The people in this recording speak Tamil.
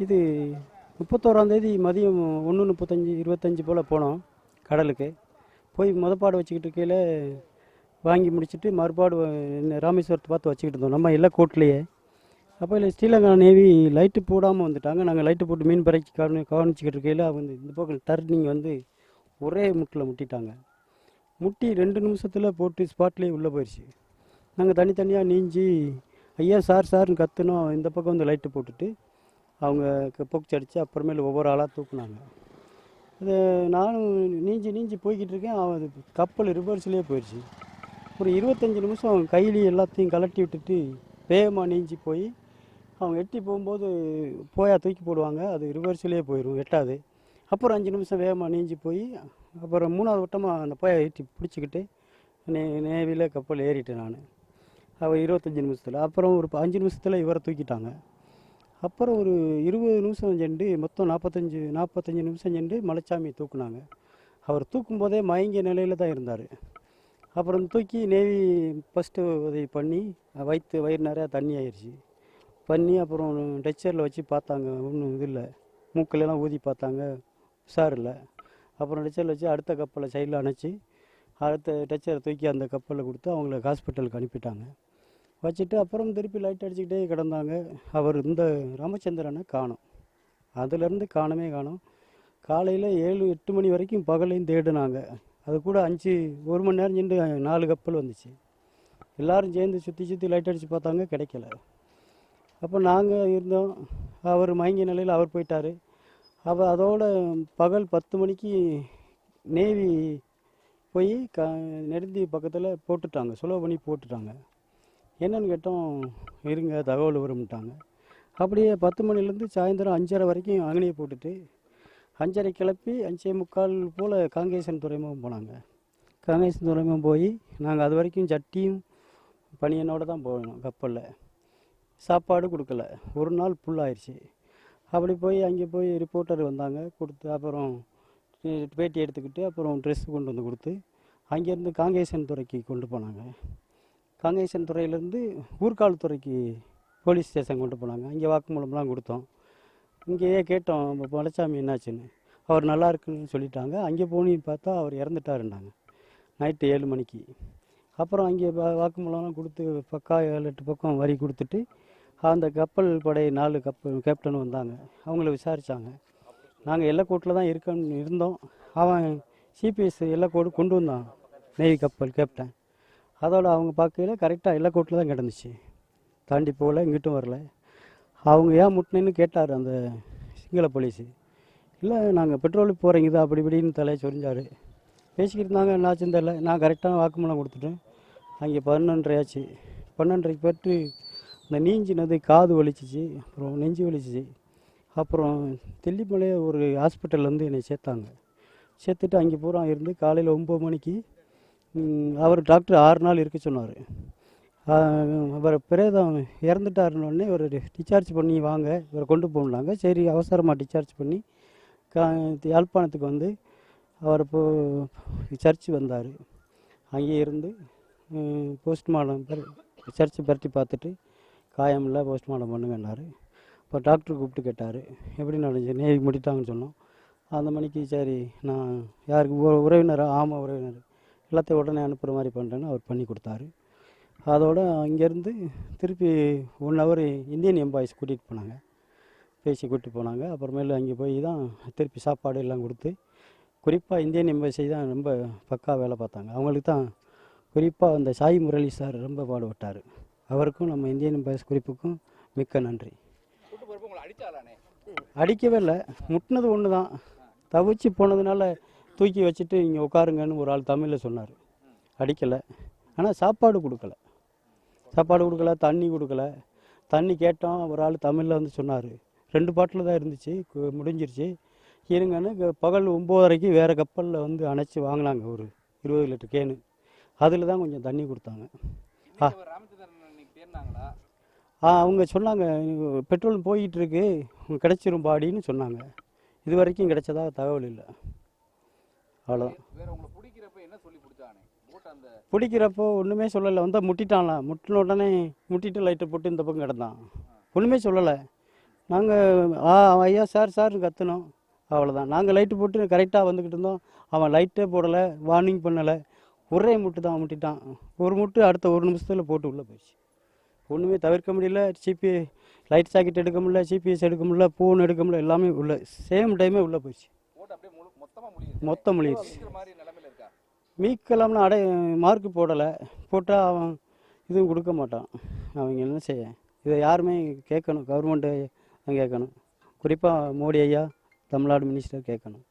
இது 31 மதியம் 1:35 போல் போனோம் கடலுக்கு. போய் மொதப்பாடு வச்சுக்கிட்டு இருக்கையில் வாங்கி முடிச்சுட்டு மறுபாடு ராமேஸ்வரத்தை பார்த்து வச்சுக்கிட்டு இருந்தோம் நம்ம எல்லாம் கோட்லேயே. அப்போ இல்லை ஸ்ரீலங்கா நேவி லைட்டு போடாமல் வந்துட்டாங்க. நாங்கள் லைட்டு போட்டு மீன் பறக்கி கவனிச்சிக்கிட்டு இருக்கையில் அவங்க இந்த பக்கம் டர்னிங் வந்து ஒரே முட்டில் முட்டிட்டாங்க. முட்டி 2 நிமிஷத்தில் போட்டு ஸ்பாட்லேயே உள்ளே போயிடுச்சு. நாங்கள் தனித்தனியாக நீஞ்சி ஐயா சார்னு கற்றுனோம். இந்த பக்கம் வந்து லைட்டு போட்டுட்டு அவங்க பொக்ஸ் அடித்து அப்புறமேல ஒவ்வொரு ஆளாக தூக்குனாங்க. அது நானும் நீஞ்சி போய்கிட்டு இருக்கேன். அது கப்பல் ரிவர்ஸ்லேயே போயிடுச்சு. ஒரு 25 நிமிஷம் அவங்க கையிலேயே எல்லாத்தையும் கலட்டி விட்டுட்டு வேகமாக நீஞ்சி போய் அவங்க எட்டி போகும்போது போயா தூக்கி போடுவாங்க. அது ரிவர்ஸ்லேயே போயிடும், எட்டாது. அப்புறம் 5 நிமிஷம் வேகமாக நீஞ்சி போய் அப்புறம் 3வது வட்டமாக அந்த போயை எட்டி பிடிச்சிக்கிட்டு நேவியில் கப்பல் ஏறிட்டேன் நான். அவர் 25 நிமிஷத்தில். அப்புறம் ஒரு 5 நிமிஷத்தில் இவரை தூக்கிட்டாங்க. அப்புறம் ஒரு 20 நிமிஷம் சென்று மொத்தம் 45 நிமிஷம் சென்று மலைச்சாமியை தூக்குனாங்க. அவர் தூக்கும்போதே மயங்கிய நிலையில் தான் இருந்தார். அப்புறம் தூக்கி நேவி ஃபஸ்ட்டு உதவி பண்ணி வயிறு நிறையா தண்ணி ஆயிடுச்சு பண்ணி அப்புறம் டச்சரில் வச்சு பார்த்தாங்க. ஒன்றும் இது இல்லை, மூக்கிலெல்லாம் ஊதி பார்த்தாங்க, உஷார் இல்லை. அப்புறம் டச்சரில் வச்சு அடுத்த கப்பலை சைடில் அணைச்சி அடுத்த டச்சரை தூக்கி அந்த கப்பலில் கொடுத்து அவங்கள ஹாஸ்பிட்டலுக்கு அனுப்பிட்டாங்க. வச்சுட்டு அப்புறம் திருப்பி லைட் அடிச்சுக்கிட்டே கிடந்தாங்க. அவர் இந்த ராமச்சந்திரனை காணோம். அதுலேருந்து காணவே காணோம். காலையில் 7-8 மணி வரைக்கும் பகலையும் தேடினாங்க. அது கூட 1 மணி நேரம் சென்று 4 கப்பல் வந்துச்சு. எல்லோரும் சேர்ந்து சுற்றி லைட் அடித்து பார்த்தாங்க, கிடைக்கல. அப்போ நாங்கள் இருந்தோம். அவர் மயங்கிய நிலையில் அவர் போயிட்டார். அப்போ அதோட பகல் 10 மணிக்கு நேவி போய் நெடுந்தி பக்கத்தில் போட்டுட்டாங்க, சுலோ பண்ணி போட்டுட்டாங்க. என்னன்னு கேட்டோம், இருங்க தகவல் வரும்ட்டாங்க. அப்படியே 10 மணிலேருந்து சாயந்தரம் 5:30 வரைக்கும் அங்கனையை போட்டுட்டு 5:30 கிளப்பி 5:45 போல் காங்கேசன் துறைமுகம் போனாங்க. காங்கேசன் துறைமுகம் போய் நாங்கள் அது வரைக்கும் சட்டியும் பனியனோடு தான் போகணும் கப்பலில். சாப்பாடு கொடுக்கல, ஒரு நாள் ஃபுல்லாகிடுச்சு. அப்படி போய் அங்கே போய் ரிப்போர்ட்டர் வந்தாங்க, கொடுத்து அப்புறம் பேட்டி எடுத்துக்கிட்டு அப்புறம் ட்ரெஸ் கொண்டு வந்து கொடுத்து அங்கேருந்து காங்கேசன் துறைக்கு கொண்டு போனாங்க. காங்கேசன் துறையிலேருந்து ஊர்கால் துறைக்கு போலீஸ் ஸ்டேஷன் கொண்டு போனாங்க. அங்கே வாக்குமூலம்லாம் கொடுத்தோம். இங்கேயே கேட்டோம் மலைச்சாமி என்னாச்சுன்னு. அவர் நல்லா இருக்குன்னு சொல்லிட்டாங்க. அங்கே போனின்னு பார்த்தா அவர் இறந்துட்டாருன்னாங்க நைட்டு 7 மணிக்கு. அப்புறம் அங்கே வாக்குமூலம்லாம் கொடுத்து பக்கா 7-8 பக்கம் வரி கொடுத்துட்டு அந்த கப்பல் படை 4 கப்பல் கேப்டன் வந்தாங்க. அவங்கள விசாரித்தாங்க. நாங்கள் எல்லைக்கோட்டில் தான் இருந்தோம். அவன் சிபிஎஸ் எல்லைக்கோடு கொண்டு வந்தான், நேவி கப்பல் கேப்டன். அதோடு அவங்க பார்க்கையில் கரெக்டாக எல்லைக்கோட்டில் தான் கிடந்துச்சு, தாண்டி போகல, இங்கிட்டும் வரல. அவங்க ஏன் முட்டினேன்னு கேட்டார் அந்த சிங்கள போலீஸு. இல்லை நாங்கள் பெட்ரோலுக்கு போகிறீங்க அப்படி இப்படின்னு தலையை சொரிஞ்சார். பேசிக்கிட்டு இருந்தாங்க, என்னாச்சுன்னு தெரியல. நான் கரெக்டான வாக்குமூலம் கொடுத்துட்டேன். அங்கே 11:30 ஆச்சு. 12:30 போய்ட்டு இந்த நீஞ்சினது காது வலிச்சிச்சு, அப்புறம் நெஞ்சு வலிச்சிச்சு. அப்புறம் தெல்லிமலை ஒரு ஹாஸ்பிட்டல்லேருந்து என்னை சேர்த்தாங்க. சேர்த்துட்டு அங்கே பூரா இருந்து காலையில் 9 மணிக்கு அவர் டாக்டர் 6 நாள் இருக்க சொன்னார். அவர் பிரேதம் இறந்துட்டாருன்னொடனே ஒரு டிஸ்சார்ஜ் பண்ணி வாங்க, இவரை கொண்டு போகலாங்க. சரி, அவசரமாக டிஸ்சார்ஜ் பண்ணி யாழ்ப்பாணத்துக்கு வந்து அவர் சர்ச்சு வந்தார். அங்கேயே இருந்து போஸ்ட்மார்ட்டம் சர்ச்சு பரட்டி பார்த்துட்டு காயமில்லை, போஸ்ட்மார்ட்டம் பண்ணுங்கன்னாரு. இப்போ டாக்டர் கூப்பிட்டு கேட்டார், எப்படி நடந்துச்சு, நேவி முடிட்டாங்கன்னு சொன்னோம். அந்த மணிக்கு சரி நான் யாருக்கு உறவினரா, ஆமாம் உறவினர், எல்லாத்தையும் உடனே அனுப்புகிற மாதிரி பண்ணுறேன்னு அவர் பண்ணி கொடுத்தாரு. அதோடு இங்கேருந்து திருப்பி 1 ஹவர் இந்தியன் எம்பாய்ஸ் கூட்டிகிட்டு போனாங்க, பேசி கூட்டிகிட்டு போனாங்க. அப்புறமேலு அங்கே போய் தான் திருப்பி சாப்பாடு எல்லாம் கொடுத்து, குறிப்பாக இந்தியன் எம்பாசி தான் ரொம்ப பக்கா வேலை பார்த்தாங்க. அவங்களுக்கு தான் குறிப்பாக அந்த சாய் முரளி சார் ரொம்ப பாடுபட்டார். அவருக்கும் நம்ம இந்தியன் எம்பாசி குறிப்புக்கும் மிக்க நன்றி. அடிக்கவே இல்லை, முட்டினது ஒன்று தான். தவிச்சு போனதுனால தூக்கி வச்சுட்டு இங்கே உட்காருங்கன்னு ஒரு ஆள் தமிழில் சொன்னார். அடிக்கலை. ஆனால் சாப்பாடு கொடுக்கல, தண்ணி கொடுக்கல. தண்ணி கேட்டோம், ஒரு ஆள் தமிழில் வந்து சொன்னார். 2 பாட்டில் தான் இருந்துச்சு, முடிஞ்சிருச்சு, இருங்கன்னு பகல் 9:30க்கு வேறு கப்பலில் வந்து அணைச்சி வாங்கினாங்க ஒரு 20 லிட்டர் கேனு. அதில் தான் கொஞ்சம் தண்ணி கொடுத்தாங்க. அவங்க சொன்னாங்க, பெட்ரோல் போய்கிட்டு இருக்கு, கிடைச்சிரும் பாடின்னு சொன்னாங்க. இது வரைக்கும் கிடைச்சதா தகவல் இல்லை. அவ்வளோதான். பிடிக்கிறப்போ ஒன்றுமே சொல்லலை. வந்தால் முட்டிட்டான்லாம், முட்டின உடனே முட்டிட்டு லைட்டை போட்டு இந்த பக்கம் கிடந்தான். ஒன்றுமே சொல்லலை. நாங்கள் ஐயா சார் சார்னு கத்துனோம், அவ்வளோதான். நாங்கள் லைட்டு போட்டு கரெக்டாக வந்துக்கிட்டு இருந்தோம். அவன் லைட்டே போடலை, வார்னிங் பண்ணலை, ஒரே முட்டு தான் முட்டிட்டான். ஒரு முட்டு அடுத்த ஒரு நிமிஷத்தில் போட்டு உள்ளே போயிடுச்சு. ஒன்றுமே தவிர்க்க முடியல. லைட் சாக்கெட் எடுக்க முடியல, ஜிபிஎஸ் எடுக்க முடியல, ஃபோன் எடுக்க முடியல, எல்லாமே உள்ள சேம் டைமே உள்ளே போயிடுச்சு. மொத்தம் முழிடுச்சு. மீட்கலாம்னு மார்க் போடலை, போட்டால் அவன் இதுவும் கொடுக்க மாட்டான். அவங்க என்ன செய்ய? இதை யாருமே கேட்கணும், கவர்மெண்ட்டு தான் கேட்கணும். குறிப்பாக மோடி ஐயா, தமிழ்நாடு மினிஸ்டர் கேட்கணும்.